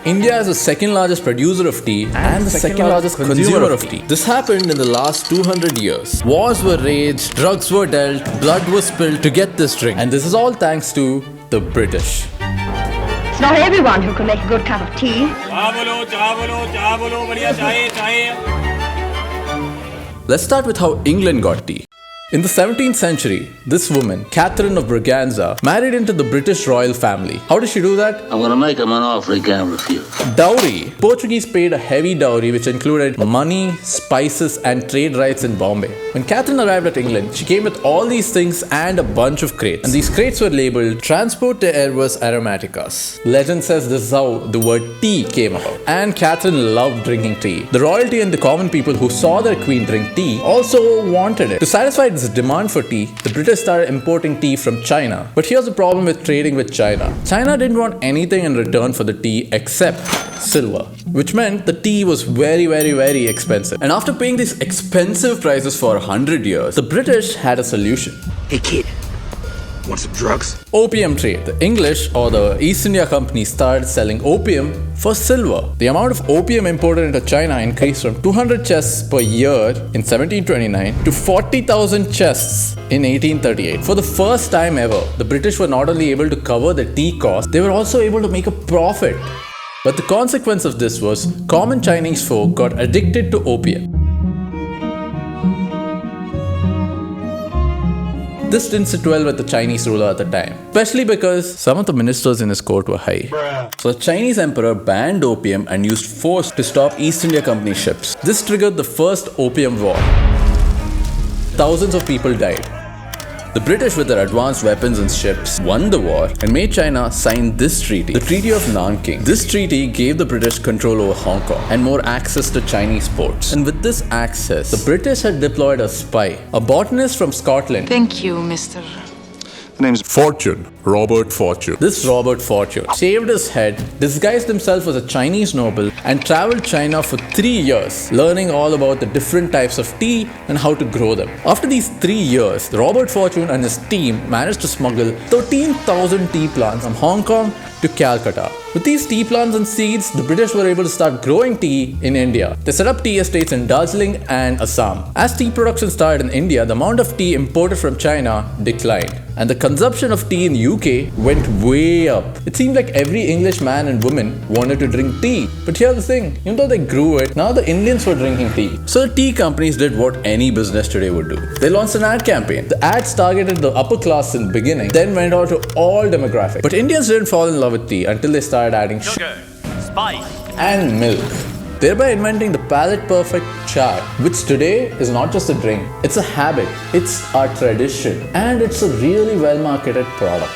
India is the second largest producer of tea and the second largest consumer of tea. This happened in the last 200 years. Wars were waged, drugs were dealt, blood was spilled to get this drink. And this is all thanks to the British. It's not everyone who can make a good cup of tea. Let's start with how England got tea. In the 17th century, this woman, Catherine of Braganza, married into the British royal family. How did she do that? I'm going to make him an offer he can't refuse. Dowry. Portuguese paid a heavy dowry which included money, spices and trade rights in Bombay. When Catherine arrived at England, she came with all these things and a bunch of crates. And these crates were labeled Transport de Herbas Aromáticas. Legend says this is how the word tea came about. And Catherine loved drinking tea. The royalty and the common people who saw their queen drink tea also wanted it. To satisfy this demand for tea, the British started importing tea from China. But here's the problem with trading with China. China didn't want anything in return for the tea except silver, which meant the tea was very expensive. And after paying these expensive prices for 100 years, the British had a solution. Hey kid, want some drugs? Opium trade. The English or the East India Company started selling opium for silver. The amount of opium imported into China increased from 200 chests per year in 1729 to 40,000 chests in 1838. For the first time ever, the British were not only able to cover the tea cost, they were also able to make a profit. But the consequence of this was common Chinese folk got addicted to opium. This didn't sit well with the Chinese ruler at the time, especially because some of the ministers in his court were high. So the Chinese emperor banned opium and used force to stop East India Company ships. This triggered the first opium war. Thousands of people died. The British, with their advanced weapons and ships, won the war and made China sign this treaty, the Treaty of Nanking. This treaty gave the British control over Hong Kong and more access to Chinese ports. And with this access, the British had deployed a spy, a botanist from Scotland. Thank you, Mr. The name's Fortune. Robert Fortune. This Robert Fortune shaved his head, disguised himself as a Chinese noble, and traveled China for 3 years, learning all about the different types of tea and how to grow them. After these 3 years, Robert Fortune and his team managed to smuggle 13,000 tea plants from Hong Kong to Calcutta. With these tea plants and seeds, the British were able to start growing tea in India. They set up tea estates in Darjeeling and Assam. As tea production started in India, the amount of tea imported from China declined, and the consumption of tea in the UK went way up. It seemed like every English man and woman wanted to drink tea. But here's the thing, even though they grew it, now the Indians were drinking tea. So the tea companies did what any business today would do. They launched an ad campaign. The ads targeted the upper class in the beginning, then went out to all demographics. But Indians didn't fall in love with tea until they started adding sugar, spice, and milk, thereby inventing the palate-perfect chai, which today is not just a drink, it's a habit, it's our tradition, and it's a really well-marketed product.